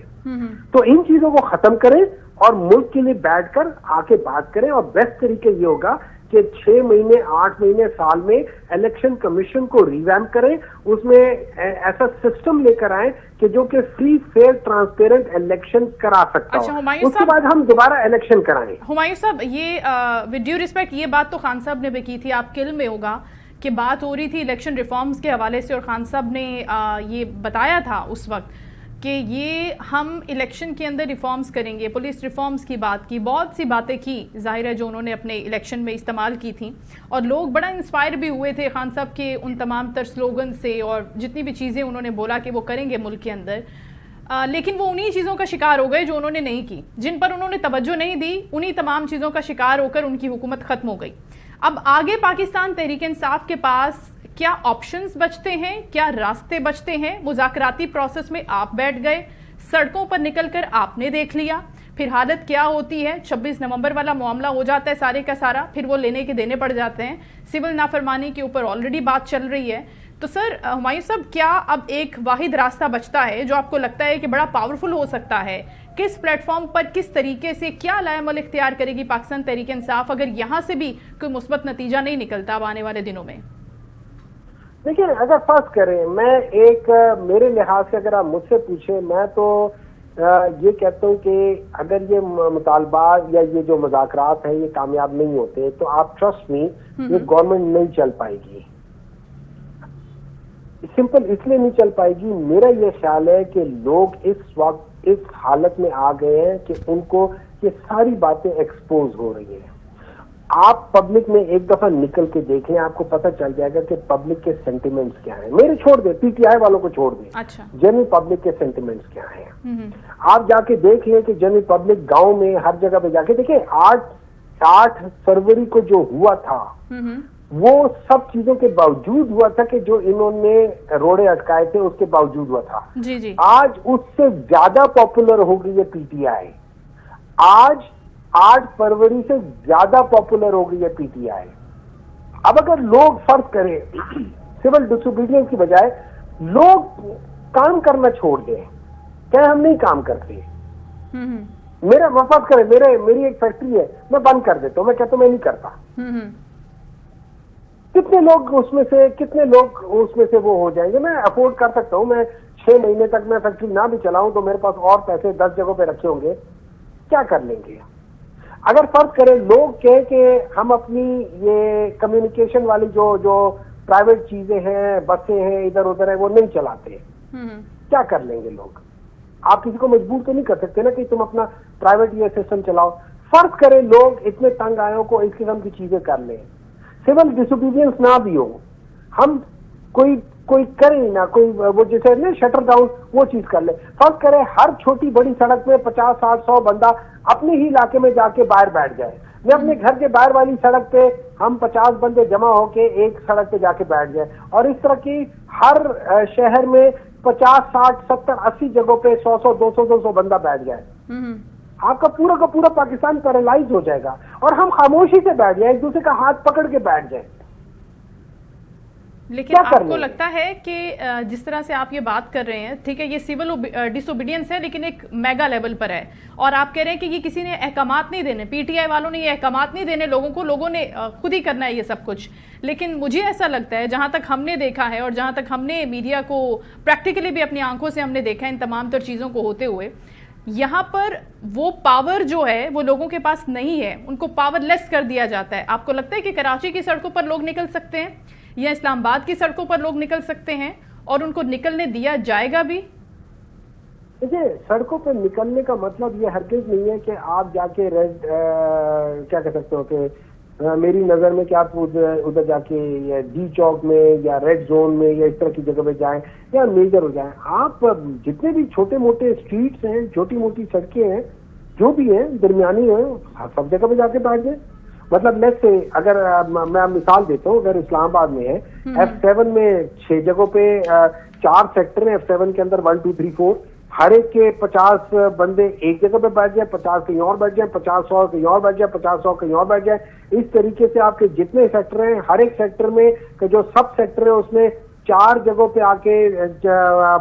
तो इन चीजों को खत्म करें और मुल्क के लिए बैठकर आके बात करें। और बेस्ट तरीके ये होगा कि 6 महीने, 8 महीने, साल में इलेक्शन कमीशन को रिवैम्प करें, उसमें ऐसा सिस्टम लेकर आए कि जो कि फ्री, फेयर, ट्रांसपेरेंट इलेक्शन करा सकता हो। उसके बाद हम दोबारा इलेक्शन कराएं। हुमायूं साहब, ये विद ड्यू रिस्पेक्ट, ये बात तो खान साहब ने भी की थी, आपके इल्म में होगा कि बात हो रही थी इलेक्शन रिफॉर्म्स के हवाले से, और खान साहब ने ये बताया था उस वक्त कि ये हम इलेक्शन के अंदर रिफॉर्म्स करेंगे, पुलिस रिफॉर्म्स की बात की, बहुत सी बातें की जाहिर है जो उन्होंने अपने इलेक्शन में इस्तेमाल की थी, और लोग बड़ा इंस्पायर भी हुए थे खान साहब के उन तमाम तर स्लोगन से और जितनी भी चीज़ें उन्होंने बोला कि वो करेंगे मुल्क के अंदर। लेकिन वो उन्हीं चीज़ों का शिकार हो गए जो उन्होंने नहीं की, जिन पर उन्होंने तवज्जो नहीं दी, उन्हीं तमाम चीज़ों का शिकार होकर उनकी हुकूमत ख़त्म हो गई। अब आगे पाकिस्तान तहरीक इंसाफ के पास क्या ऑप्शंस बचते हैं, क्या रास्ते बचते हैं? मुज़ाकराती प्रोसेस में आप बैठ गए, सड़कों पर निकलकर आपने देख लिया, फिर हालत क्या होती है? 26 नवंबर वाला मामला हो जाता है सारे का सारा, फिर वो लेने के देने पड़ जाते हैं, सिविल नाफरमानी के ऊपर ऑलरेडी बात चल रही है। तो सर हुमायूं साहब, क्या अब एक वाहिद रास्ता बचता है जो आपको लगता है कि बड़ा पावरफुल हो सकता है? किस प्लेटफॉर्म पर, किस तरीके से, क्या लाएमल इख्तियार करेगी पाकिस्तान तहरीक इंसाफ अगर यहाँ से भी कोई मुस्बत नतीजा नहीं निकलता अब आने वाले दिनों में? देखिए, अगर फर्ज करें, मैं एक मेरे लिहाज से अगर आप मुझसे पूछे, मैं तो ये कहता हूँ कि अगर ये मुतालबा या ये जो मुज़ाकरात है ये कामयाब नहीं होते तो आप ट्रस्ट मी, ये गवर्नमेंट नहीं चल पाएगी। सिंपल इसलिए नहीं चल पाएगी, मेरा ये ख्याल है कि लोग इस वक्त इस हालत में आ गए हैं कि उनको ये सारी बातें एक्सपोज हो रही हैं। आप पब्लिक में एक दफा निकल के देखें, आपको पता चल जाएगा कि पब्लिक के सेंटिमेंट्स क्या हैं। मेरे छोड़ दे, पीटीआई वालों को छोड़ दे, अच्छा, जनरल पब्लिक के सेंटिमेंट्स क्या हैं। आप जाके देख लें कि जनरल पब्लिक गांव में हर जगह पे जाके देखें, 8 फरवरी को जो हुआ था वो सब चीजों के बावजूद हुआ था कि जो इन्होंने रोड़े अटकाए थे उसके बावजूद हुआ था। जी जी। आज उससे ज्यादा पॉपुलर हो गई है पीटीआई। आज 8 फरवरी से ज्यादा पॉपुलर हो गई है पीटीआई। अब अगर लोग फर्ज करें सिविल डिसोबीडियंस की बजाय लोग काम करना छोड़ दें, क्या हम नहीं काम करते? मेरा फर्ज करें, मेरी एक फैक्ट्री है, मैं बंद कर देता हूं, मैं कहता हूं मैं नहीं करता। कितने लोग उसमें से वो हो जाएंगे? मैं अफोर्ड कर सकता हूं, मैं 6 महीने तक मैं फैक्ट्री ना भी चलाऊं तो मेरे पास और पैसे 10 जगहों पे रखे होंगे, क्या कर लेंगे? अगर फर्ज करें लोग कहें कि हम अपनी ये कम्युनिकेशन वाली जो प्राइवेट चीजें हैं, बसें हैं, इधर उधर है, वो नहीं चलाते, क्या कर लेंगे लोग? आप किसी को मजबूर तो नहीं कर सकते ना कि तुम अपना प्राइवेट ये सिस्टम चलाओ। फर्ज करें लोग इतने तंग आए हो को इस किस्म की चीजें कर लें, सिविल डिसोबीडियंस ना भी हो, हम कोई करे ना, कोई वो जैसे ना शटर डाउन वो चीज कर ले। फर्ज करें हर छोटी बड़ी सड़क में 50, 60, 100 बंदा अपने ही इलाके में जाके बाहर बैठ जाए, या अपने घर के बाहर वाली सड़क पे हम 50 बंदे जमा होके एक सड़क पे जाके बैठ जाए, और इस तरह की हर शहर में 50, 60, 70, 80 जगहों पे 100, 200 बंदा बैठ जाए, आपका पूरा का पूरा पाकिस्तान पैरालाइज हो जाएगा। और हम खामोशी से बैठ जाए, एक दूसरे का हाथ पकड़ के बैठ जाए। लेकिन आपको लगता है कि जिस तरह से आप ये बात कर रहे हैं, ठीक है, ये सिविल डिसोबीडियंस है लेकिन एक मेगा लेवल पर है, और आप कह रहे हैं कि ये किसी ने अहकामात नहीं देने, पीटीआई वालों ने ये अहकामात नहीं देने लोगों को, लोगों ने खुद ही करना है ये सब कुछ। लेकिन मुझे ऐसा लगता है, जहां तक हमने देखा है और जहां तक हमने मीडिया को प्रैक्टिकली भी अपनी आंखों से हमने देखा है इन तमाम तर चीज़ों को होते हुए, यहाँ पर वो पावर जो है वो लोगों के पास नहीं है, उनको पावरलेस कर दिया जाता है। आपको लगता है कि कराची की सड़कों पर लोग निकल सकते हैं या इस्लामाबाद की सड़कों पर लोग निकल सकते हैं और उनको निकलने दिया जाएगा भी? देखिए, सड़कों पर निकलने का मतलब ये हरगिज नहीं है कि आप जाके रेड क्या कह सकते हो कि मेरी नजर में कि आप उधर जाके डी चौक में या रेड जोन में या इस तरह की जगह पे जाएं या मेजर हो जाएं। आप जितने भी छोटे मोटे स्ट्रीट्स हैं, छोटी मोटी सड़कें हैं, जो भी है दरमियानी है, सब जगह पे जाके बैठ जाए। मतलब लेट्स से अगर मैं मिसाल देता हूँ, अगर इस्लामाबाद में है F7 में 6 जगहों पे 4 सेक्टर है, F7 के अंदर 1, 2, 3, 4, हर एक के 50 बंदे एक जगह पे बैठ जाए, 50 कहीं और बैठ जाए, 50-100 कहीं और बैठ जाए, 50-100 कहीं और बैठ जाए। इस तरीके से आपके जितने सेक्टर हैं, हर एक सेक्टर में जो सब सेक्टर है उसमें 4 जगहों पे आके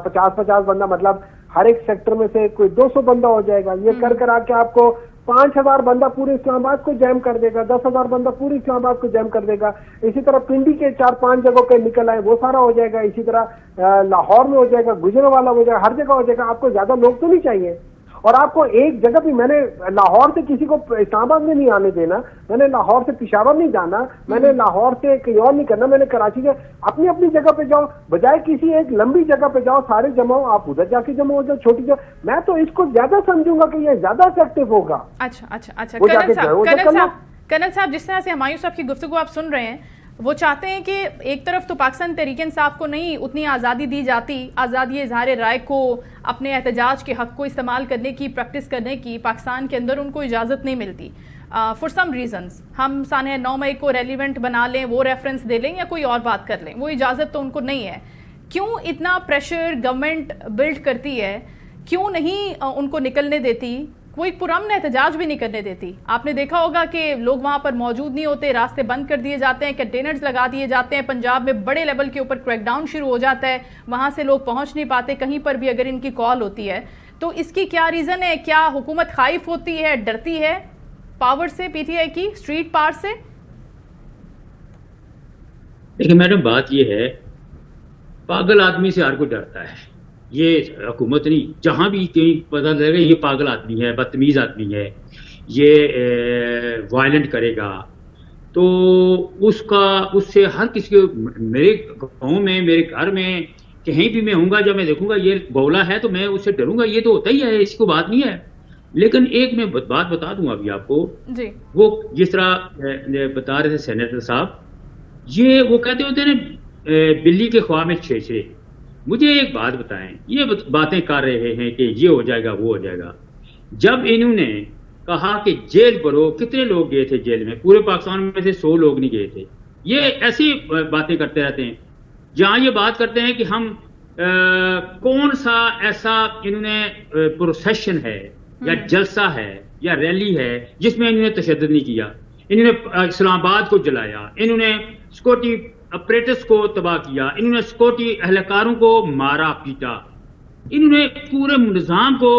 50-50 बंदा, मतलब हर एक सेक्टर में से कोई 200 बंदा हो जाएगा। ये कर आके आपको 5000 बंदा पूरे इस्लामाबाद को जैम कर देगा, 10,000 बंदा पूरे इस्लामाबाद को जैम कर देगा। इसी तरह पिंडी के 4-5 जगहों पे निकल आए, वो सारा हो जाएगा। इसी तरह लाहौर में हो जाएगा, गुजरांवाला हो जाएगा, हर जगह हो जाएगा। आपको ज्यादा लोग तो नहीं चाहिए। और आपको एक जगह भी, मैंने लाहौर से किसी को इस्लामाबाद में नहीं आने देना, मैंने लाहौर से पेशावर नहीं जाना, मैंने लाहौर से कहीं और नहीं करना, मैंने कराची से, अपनी अपनी जगह पे जाओ, बजाय किसी एक लंबी जगह पे जाओ, सारे जमा हो, आप उधर जाके जमा हो जाओ, छोटी जगह। मैं तो इसको ज्यादा समझूंगा कि ये ज्यादा इफेक्टिव होगा। अच्छा, वो जाके कर्नल साहब, जिस तरह से हुमायूं साहब की गुफ्तगू आप सुन रहे हैं, वो चाहते हैं कि एक तरफ तो पाकिस्तान तहरीक इंसाफ को नहीं उतनी आज़ादी दी जाती, आज़ादी इज़हार राय को, अपने एहतजाज के हक़ को इस्तेमाल करने की, प्रैक्टिस करने की पाकिस्तान के अंदर उनको इजाज़त नहीं मिलती फॉर सम रीजंस। हम साने 9 मई को रेलिवेंट बना लें, वो रेफरेंस दे लें या कोई और बात कर लें, वो इजाज़त तो उनको नहीं है। क्यों इतना प्रेशर गवर्नमेंट बिल्ड करती है, क्यों नहीं उनको निकलने देती, कोई पुरअमन एहतजाज भी नहीं करने देती? आपने देखा होगा कि लोग वहां पर मौजूद नहीं होते, रास्ते बंद कर दिए जाते हैं, कंटेनर्स लगा दिए जाते हैं, पंजाब में बड़े लेवल के ऊपर क्रैकडाउन शुरू हो जाता है, वहां से लोग पहुंच नहीं पाते कहीं पर भी अगर इनकी कॉल होती है। तो इसकी क्या रीजन है? क्या हुकूमत खाइफ होती है, डरती है पावर से, पीटीआई की स्ट्रीट पावर से? देखिए मैडम, बात यह है, पागल आदमी से हर कोई डरता है। ये हुकूमत नहीं, जहां भी कहीं पता लगेगा ये पागल आदमी है, बदतमीज आदमी है, ये वायलेंट करेगा, तो उससे हर किसी को, मेरे गाँव में, मेरे घर में, कहीं भी मैं होऊंगा, जब मैं देखूंगा ये बौला है तो मैं उससे डरूंगा। ये तो होता ही है, इसको बात नहीं है। लेकिन एक मैं बात बता दूं अभी आपको जी। वो जिस तरह बता रहे थे सेनेटर साहब, ये वो कहते होते हैं ना, बिल्ली के ख्वाब में छेछे। मुझे एक बात बताएं, ये बातें कर रहे हैं कि ये हो जाएगा, वो हो जाएगा। जब इन्होंने कहा कि जेल भरो, कितने लोग गए थे जेल में? पूरे पाकिस्तान में से 100 लोग नहीं गए थे। ये ऐसी बातें करते रहते हैं। जहां ये बात करते हैं कि हम कौन सा ऐसा इन्होंने प्रोसेशन है या जलसा है या रैली है जिसमें इन्होंने तशद्दुद नहीं किया। इन्होंने इस्लामाबाद को जलाया, इन्होंने सिक्योरिटी ऑपरेटर्स को तबाह किया, इन्होंने सिक्योरिटी एहलकारों को मारा पीटा, इन्होंने पूरे निजाम को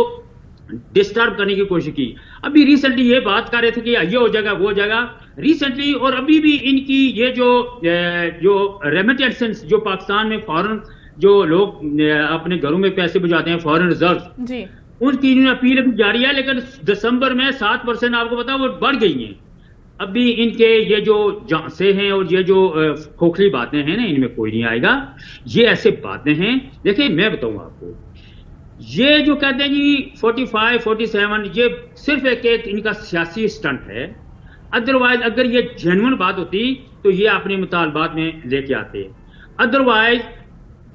डिस्टर्ब करने की कोशिश की। अभी रिसेंटली ये बात कर रहे थे कि ये हो जाएगा, वो हो जाएगा, रिसेंटली। और अभी भी इनकी ये जो रेमिटेंसेस जो पाकिस्तान में फॉरेन जो लोग अपने घरों में पैसे भिजवाते हैं, फॉरेन रिजर्व जी, उनकी इन्होंने अपील अभी जारी है, लेकिन दिसंबर में 7% आपको पता वो बढ़ गई हैं। अभी इनके ये जो जांचे हैं और ये जो खोखली बातें हैं ना, इनमें कोई नहीं आएगा। ये ऐसे बातें हैं। देखिए मैं बताऊं आपको, ये जो कहते हैं जी 45, 47, ये सिर्फ एक इनका सियासी स्टंट है। अदरवाइज अगर ये जेन्युइन बात होती तो ये अपने मुतालबात में लेके आते। अदरवाइज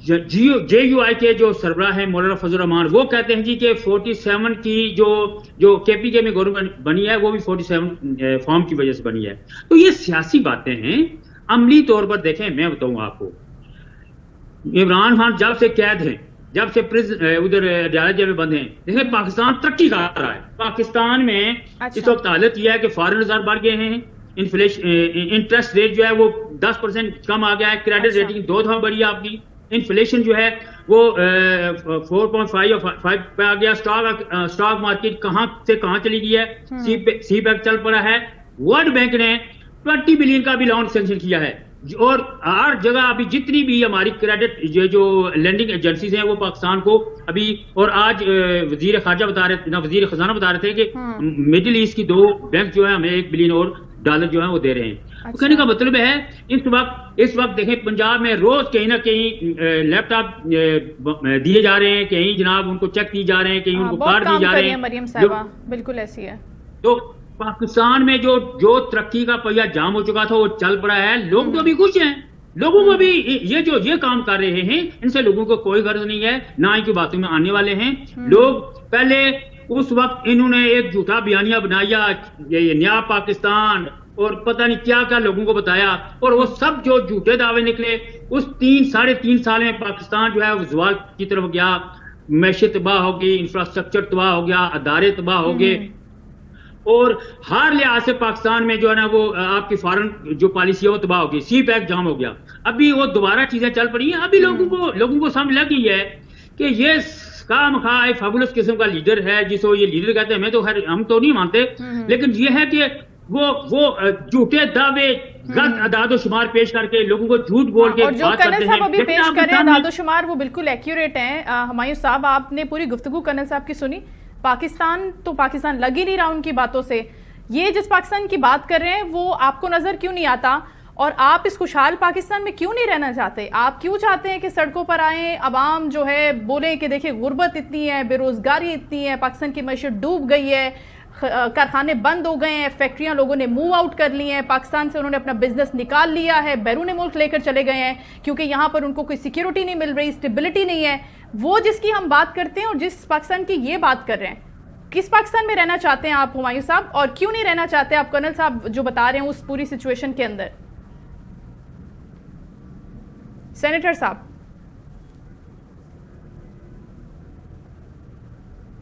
JUI के जो सरबराह है मौलाना फजल रहमान, वो कहते हैं जी कि 47 की जो KPK में गवर्नमेंट बनी है वो भी 47 फॉर्म की वजह से बनी है। तो ये सियासी बातें हैं। अमली तौर पर देखें, मैं बताऊं आपको, इमरान खान जब से कैद हैं, जब से उधर अदालत जेल में बंद हैं, देखें पाकिस्तान तरक्की कर रहा है। पाकिस्तान में इस वक्त हालत यह है कि फॉरेन रिजर्व बढ़ गए हैं, इंटरेस्ट रेट जो है वो 10% कम आ गया है, क्रेडिट रेटिंग 2 दफा बढ़ी है आपकी, इन्फ्लेशन जो है वो 4.5 और 5 पे आ गया। स्टॉक मार्केट कहां से कहां चली गई है, सी पैक चल पड़ा है। वर्ल्ड बैंक ने 20 बिलियन का भी लोन सैंक्शन किया है। और हर जगह अभी जितनी भी हमारी क्रेडिट जो लैंडिंग एजेंसीज हैं वो पाकिस्तान को अभी, और आज वजीर खारजा बता रहे थे, वजीर खजाना बता रहे थे कि मिडिल ईस्ट की 2 बैंक जो है हमें $1 बिलियन और डॉलर जो है वो दे रहे हैं। अच्छा। कहने का मतलब है इस वक्त देखें पंजाब में रोज कहीं ना कहीं लैपटॉप दिए जा रहे हैं, कहीं जनाब उनको चेक दिए जा रहे हैं, कहीं उनको कार्ड दिए जा रहे हैं। मरियम साहबा बिल्कुल ऐसी है। तो पाकिस्तान में जो तरक्की का पहिया जाम हो चुका था वो चल पड़ा है। लोग तो अभी खुश हैं, लोगों को भी ये काम कर रहे हैं, इनसे लोगों को कोई गर्ज नहीं है, ना इनकी बातों में आने वाले हैं लोग। पहले उस वक्त इन्होंने एक झूठा बयानिया बनाया, ये नया पाकिस्तान और पता नहीं क्या क्या लोगों को बताया, और वो सब जो झूठे दावे निकले, उस 3-3.5 साल में पाकिस्तान जो है वो ज़वाल की तरफ गया, मैशत तबाह हो गई, इंफ्रास्ट्रक्चर तबाह हो गया, अदारे तबाह हो गए, और हर लिहाज से पाकिस्तान में जो है ना वो आपकी फॉरेन जो पॉलिसी है वो तबाह हो गई, सी पैक जाम हो गया। अभी वो दोबारा चीजें चल पड़ी हैं। अभी लोगों को समझ लग गई है कि ये खामखा एक फैबुलस किस्म का लीडर है, जिसको ये लीडर कहते हैं। हम तो नहीं मानते, लेकिन ये है कि वो झूठे दावे, गलत अदादो शुमार पेश करके लोगों को झूठ बोल के बात करते हैं। अभी पेश कर रहे हैं अदादो शुमार, वो बिल्कुल एक्यूरेट हैं। हुमायूं साहब, आपने पूरी गुफ्तगू कर्नल साहब की सुनी। पाकिस्तान लग ही नहीं रहा उनकी बातों से। ये जिस पाकिस्तान की बात कर रहे हैं वो आपको नजर क्यों नहीं आता, और आप इस खुशहाल पाकिस्तान में क्यों नहीं रहना चाहते? आप क्यों चाहते हैं कि सड़कों पर आए अवाम जो है बोले कि देखिए गुर्बत इतनी है, बेरोजगारी इतनी है, पाकिस्तान की मैशत डूब गई है, कारखाने बंद हो गए हैं, फैक्ट्रियां लोगों ने मूव आउट कर ली हैं, पाकिस्तान से उन्होंने अपना बिजनेस निकाल लिया है, बैरून मुल्क लेकर चले गए हैं क्योंकि यहाँ पर उनको कोई सिक्योरिटी नहीं मिल रही, स्टेबिलिटी नहीं है। वो जिसकी हम बात करते हैं और जिस पाकिस्तान की ये बात कर रहे हैं, किस पाकिस्तान में रहना चाहते हैं आप हुमायूं साहब, और क्यों नहीं रहना चाहते आप कर्नल साहब जो बता रहे हैं उस पूरी सिचुएशन के अंदर? सेनेटर साहब,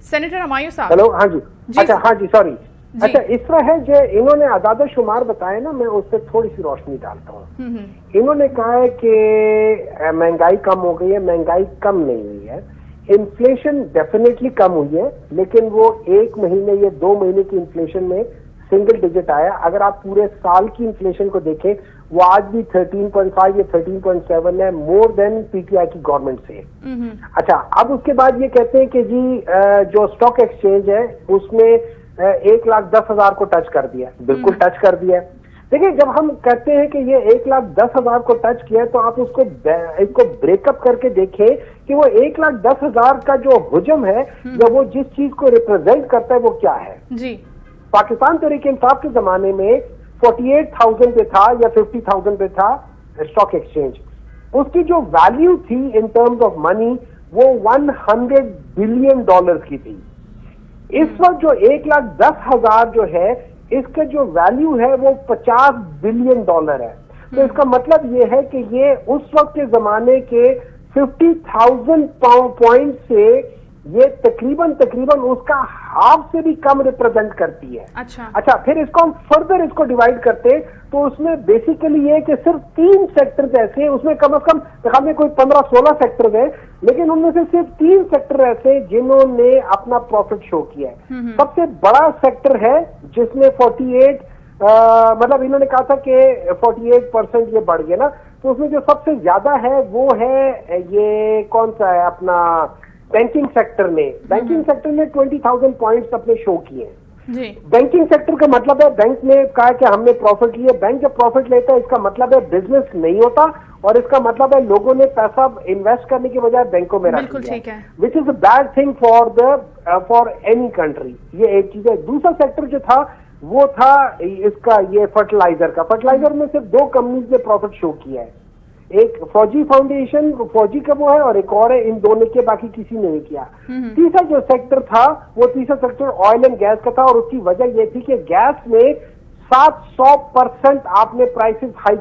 सेनेटर हुमायूं साहब। हेलो, हाँ जी, अच्छा, हाँ जी, सॉरी। अच्छा, इस तरह है जो इन्होंने आदाद शुमार बताए ना, मैं उस पर थोड़ी सी रोशनी डालता हूँ। इन्होंने कहा है कि महंगाई कम हो गई है, महंगाई कम नहीं हुई है, इन्फ्लेशन डेफिनेटली कम हुई है, लेकिन वो 1 महीने या 2 महीने की इन्फ्लेशन में सिंगल डिजिट आया। अगर आप पूरे साल की इन्फ्लेशन को देखें, वो आज भी 13.5 या 13.7 है, मोर देन पीटीआई की गवर्नमेंट से। अच्छा, अब उसके बाद ये कहते हैं कि जी जो स्टॉक एक्सचेंज है उसमें 1,10,000 को टच कर दिया। बिल्कुल टच कर दिया। देखिए, जब हम कहते हैं कि ये 1,10,000 को टच किया है, तो आप इसको ब्रेकअप करके देखें कि वो 1,10,000 का जो हुजम है या वो जिस चीज को रिप्रेजेंट करता है वो क्या है जी। पाकिस्तान तहरीक-ए-इंसाफ के जमाने में 48,000 पे था या 50,000 पे था स्टॉक एक्सचेंज। उसकी जो वैल्यू थी इन टर्म्स ऑफ मनी वो $100 बिलियन की थी। इस वक्त जो 1,10,000 जो है, इसका जो वैल्यू है वो $50 बिलियन है। तो इसका मतलब ये है कि ये उस वक्त के जमाने के 50,000 पॉइंट से ये तकरीबन उसका हाफ से भी कम रिप्रेजेंट करती है। अच्छा, फिर इसको हम फर्दर इसको डिवाइड करते तो उसमें बेसिकली ये कि सिर्फ 3 सेक्टर्स ऐसे हैं, उसमें कम से कम में कोई 15-16 सेक्टर्स हैं, लेकिन उनमें से सिर्फ 3 सेक्टर ऐसे जिन्होंने अपना प्रॉफिट शो किया है। सबसे बड़ा सेक्टर है जिसमें 48 मतलब इन्होंने कहा था कि 48% ये बढ़ गया ना, तो उसमें जो सबसे ज्यादा है वो है ये कौन सा है, अपना बैंकिंग सेक्टर ने। बैंकिंग सेक्टर ने 20,000 पॉइंट्स अपने शो किए हैं। बैंकिंग सेक्टर का मतलब है, बैंक ने कहा कि हमने प्रॉफिट लिया। बैंक जब प्रॉफिट लेता है इसका मतलब है बिजनेस नहीं होता, और इसका मतलब है लोगों ने पैसा इन्वेस्ट करने के बजाय बैंकों में रख दिया, which is a bad thing for any country. ये एक चीज है। दूसरा सेक्टर जो था वो था इसका ये फर्टिलाइजर का। फर्टिलाइजर में सिर्फ 2 कंपनीज ने प्रॉफिट शो किया है, एक फौजी फाउंडेशन, फौजी का वो है, और एक और है, इन दोनों के बाकी किसी ने नहीं किया। तीसरा जो सेक्टर था वो तीसरा सेक्टर ऑयल एंड गैस का था, और उसकी वजह ये थी कि गैस में 700% आपने प्राइसेस हाइक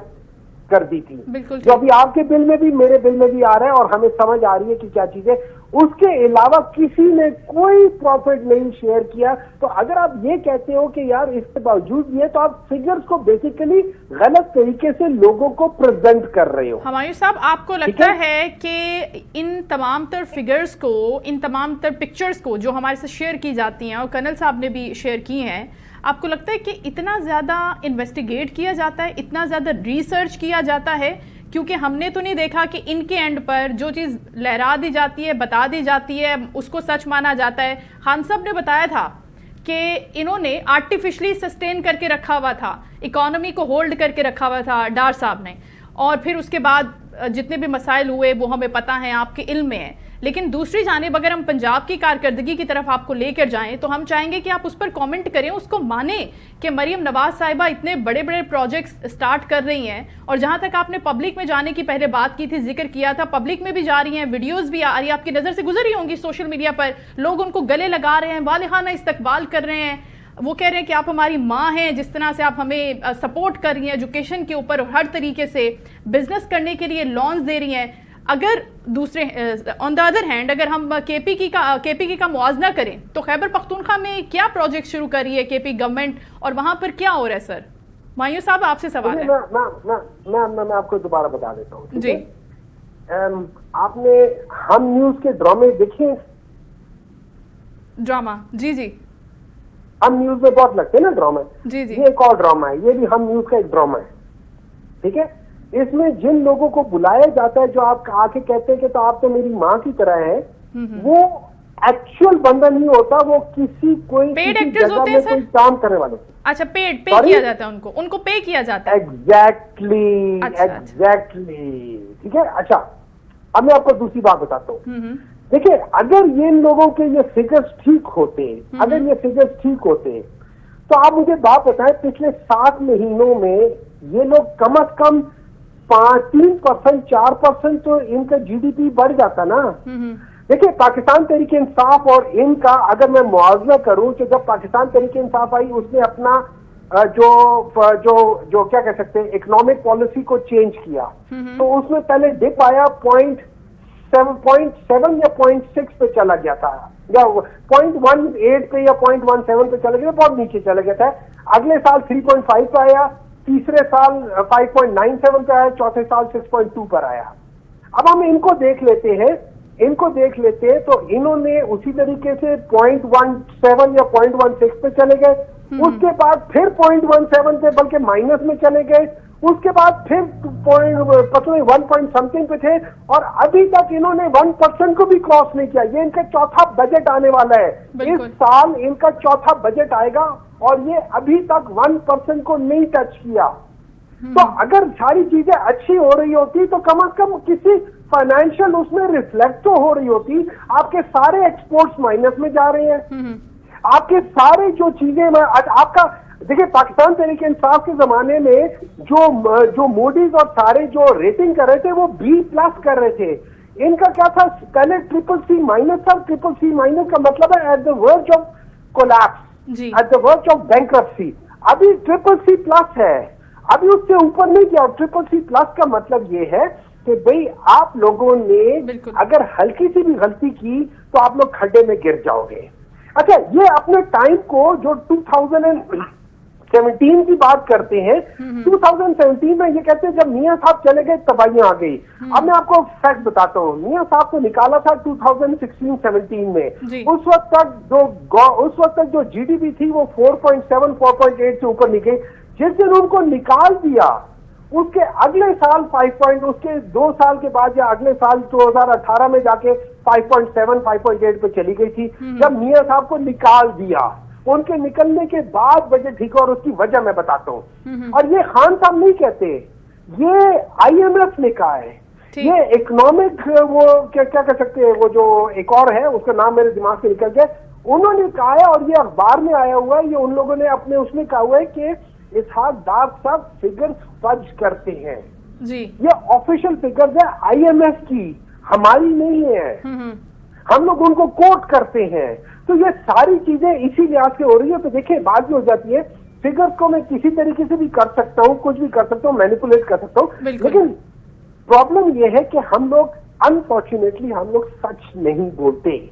कर दी थी, जो अभी आपके बिल में भी मेरे बिल में भी आ रहा है, और हमें समझ आ रही है कि क्या चीज है। उसके अलावा किसी ने कोई प्रॉफिट नहीं शेयर किया। तो अगर आप ये कहते हो कि यार इसके बावजूद ये, तो आप फिगर्स को बेसिकली गलत तरीके से लोगों को प्रेजेंट कर रहे हो। हुमायूं साहब, आपको लगता है कि इन तमाम तर फिगर्स को, इन तमाम तर पिक्चर्स को जो हमारे से शेयर की जाती हैं, और कर्नल साहब ने भी शेयर की हैं, आपको लगता है कि इतना ज़्यादा इन्वेस्टिगेट किया जाता है, इतना ज़्यादा रिसर्च किया जाता है? क्योंकि हमने तो नहीं देखा कि इनके एंड पर जो चीज़ लहरा दी जाती है, बता दी जाती है, उसको सच माना जाता है। खान साहब ने बताया था कि इन्होंने आर्टिफिशली सस्टेन करके रखा हुआ था, इकोनॉमी को होल्ड करके रखा हुआ था डार साहब ने, और फिर उसके बाद जितने भी मसाइल हुए वो हमें पता है, आपके इल्म में है। लेकिन दूसरी जानिब अगर हम पंजाब की कारकर्दगी की तरफ आपको लेकर जाएं, तो हम चाहेंगे कि आप उस पर कमेंट करें, उसको माने कि मरियम नवाज साहिबा इतने बड़े बड़े प्रोजेक्ट्स स्टार्ट कर रही हैं, और जहां तक आपने पब्लिक में जाने की पहले बात की थी, जिक्र किया था, पब्लिक में भी जा रही हैं, वीडियोस भी आ रही है, आपकी नज़र से गुजरी होंगी सोशल मीडिया पर, लोग उनको गले लगा रहे हैं, वालिहाना इस्तकबाल कर रहे हैं, वो कह रहे हैं कि आप हमारी माँ हैं, जिस तरह से आप हमें सपोर्ट कर रही हैं एजुकेशन के ऊपर, हर तरीके से बिजनेस करने के लिए लोन्स दे रही हैं। अगर दूसरे ऑन द अदर हैंड अगर हम केपी का मुआवजा करें, तो खैबर पख्तूनख्वा में क्या प्रोजेक्ट शुरू कर रही है केपी गवर्नमेंट, और वहां पर क्या हो रहा है? सर हुमायूं साहब, आपसे सवाल है। मैं आपको दोबारा बता देता हूँ जी। आपने हम न्यूज के ड्रामे देखे? ड्रामा? जी जी, हम न्यूज में बहुत लगते हैं ना ड्रामा। जी जी, ये एक और ड्रामा है, ये भी हम न्यूज का एक ड्रामा है, ठीक है। इसमें जिन लोगों को बुलाया जाता है, जो आप आके कहते हैं कि तो आप तो मेरी माँ की तरह है, वो एक्चुअल बंदा नहीं होता, वो किसी कोई पेड किसी एक्टर्स जगह होते हैं में सर? कोई काम करने वाले। अच्छा, पे Sorry? किया जाता है उनको पे किया जाता है। एग्जैक्टली अच्छा। एग्जैक्टली, ठीक है। अच्छा, अब मैं आपको दूसरी बात बताता हूँ। हम्म। देखिए, अगर ये लोगों के ये फिगर्स ठीक होते, अगर ये फिगर्स ठीक होते, तो आप मुझे बात बताएं, पिछले 7 महीनों में ये लोग कम से कम 3%, 4% तो इनका जीडीपी बढ़ जाता ना। देखिए, पाकिस्तान तहरीके इंसाफ और इनका अगर मैं मुआवजा करूं, तो जब पाकिस्तान तहरीके इंसाफ आई, उसने अपना जो क्या कह सकते हैं, इकोनॉमिक पॉलिसी को चेंज किया, तो उसमें पहले डिप आया 0.7 या 0.6 पे चला गया था, या 0.18 पे या 0.17 पे चला गया, बहुत नीचे चला गया था। अगले साल 3.5 पे आया, तीसरे साल 5.97 पे आया, चौथे साल 6.2 पर आया। अब हम इनको देख लेते हैं, तो इन्होंने उसी तरीके से 0.17 या 0.16 पे चले गए, उसके बाद फिर 0.17 पे बल्कि माइनस में चले गए, उसके बाद फिर 1 पॉइंट समथिंग पे थे, और अभी तक इन्होंने 1% को भी क्रॉस नहीं किया। ये इनका चौथा बजट आने वाला है, इस साल इनका चौथा बजट आएगा, और ये अभी तक 1% को नहीं टच किया। तो अगर सारी चीजें अच्छी हो रही होती, तो कम से कम किसी फाइनेंशियल उसमें रिफ्लेक्ट तो हो रही होती। आपके सारे एक्सपोर्ट्स माइनस में जा रहे हैं, आपके सारे जो चीजें आपका देखिए, पाकिस्तान तहरीके इंसाफ के जमाने में जो मोडीज और सारे जो रेटिंग कर रहे थे, वो B+ कर रहे थे। इनका क्या था, पहले CCC- था। CCC- का मतलब है at the verge of collapse, at the verge of bankruptcy. अभी CCC+ है, अभी उससे ऊपर नहीं गया। CCC+ का मतलब ये है कि भाई, आप लोगों ने अगर हल्की सी भी गलती की, तो आप लोग खड्डे में गिर जाओगे। अच्छा, ये अपने टाइम को जो 2017 की बात करते हैं, 2017 में ये कहते हैं जब मियां साहब चले गए, तबाहियां आ गई। अब मैं आपको फैक्ट बताता हूँ, मियां साहब को निकाला था 2016-17 में। उस वक्त तक जो जीडीपी थी वो 4.7, 4.8 से ऊपर नहीं गई। जिस दिन उनको निकाल दिया, उसके अगले साल 5 उसके 2 साल के बाद या अगले साल 2018 में जाके 5.7, 5.8 पे चली गई थी, जब मियां साहब को निकाल दिया। उनके निकलने के बाद बजट ठीक, और उसकी वजह मैं बताता हूँ। और ये खान साहब नहीं कहते, ये IMF ने कहा है, ये इकोनॉमिक वो क्या कह सकते हैं, वो जो एक और है, उसका नाम मेरे दिमाग से निकल गया, उन्होंने कहा है, और ये अखबार में आया हुआ है, ये उन लोगों ने अपने उसमें कहा हुआ है कि इसहाक डार साहब फिगर फर्ज करते हैं जी। ये ऑफिशियल फिगर्स है IMF की, हमारी नहीं है। हम लोग उनको कोट करते हैं। तो ये सारी चीजें इसी लिहाज से हो रही है। तो देखिए, बात भी हो जाती है, फिगर्स को मैं किसी तरीके से भी कर सकता हूँ, कुछ भी कर सकता हूँ, मैनिपुलेट कर सकता हूँ, लेकिन प्रॉब्लम ये है कि हम लोग अनफॉर्चुनेटली हम लोग सच नहीं बोलते।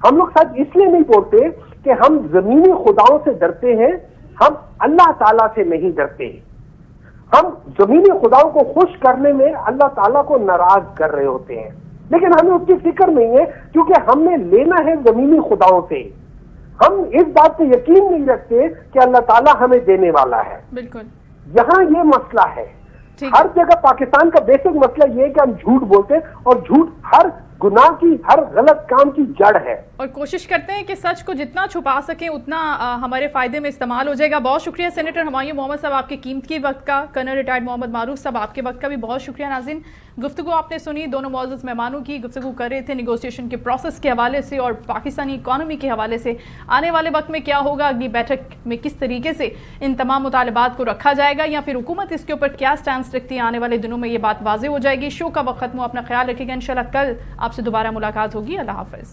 हम लोग सच इसलिए नहीं बोलते कि हम जमीनी खुदाओं से डरते हैं, हम अल्लाह ताला से नहीं डरते। हम जमीनी खुदाओं को खुश करने में अल्लाह ताला को नाराज कर रहे होते हैं, लेकिन हमें उसकी फिक्र नहीं है, क्योंकि हमने लेना है जमीनी खुदाओं से। हम इस बात पे यकीन नहीं रखते कि अल्लाह ताला हमें देने वाला है। बिल्कुल, यहाँ ये मसला है। हर जगह पाकिस्तान का बेसिक मसला ये है कि हम झूठ बोलते हैं, और झूठ हर गुनाह की, हर गलत काम की जड़ है, और कोशिश करते हैं कि सच को जितना छुपा सकें उतना हमारे फायदे में इस्तेमाल हो जाएगा। बहुत शुक्रिया सेनेटर हुमायूं मोहम्मद साहब, आपके कीमती वक्त का। कर्नल रिटायर्ड मोहम्मद मारूफ साहब, आपके वक्त का भी बहुत शुक्रिया। नाज़रीन, गुफ्तगू आपने सुनी, दोनों मौजूद मेहमानों की गुफ्तगू कर रहे थे निगोसिएशन के प्रोसेस के हवाले से और पाकिस्तानी इकॉनमी के हवाले से। आने वाले वक्त में क्या होगा, अगली बैठक में किस तरीके से इन तमाम मुतालबात को रखा जाएगा, या फिर हुकूमत इसके ऊपर क्या स्टैंड रखती है, आने वाले दिनों में ये बात वाज़ेह हो जाएगी। शो का वक्त खत्म हो, अपना ख्याल रखिएगा। इंशाल्लाह कल आपसे दोबारा मुलाकात होगी। अल्लाह हाफ़िज़।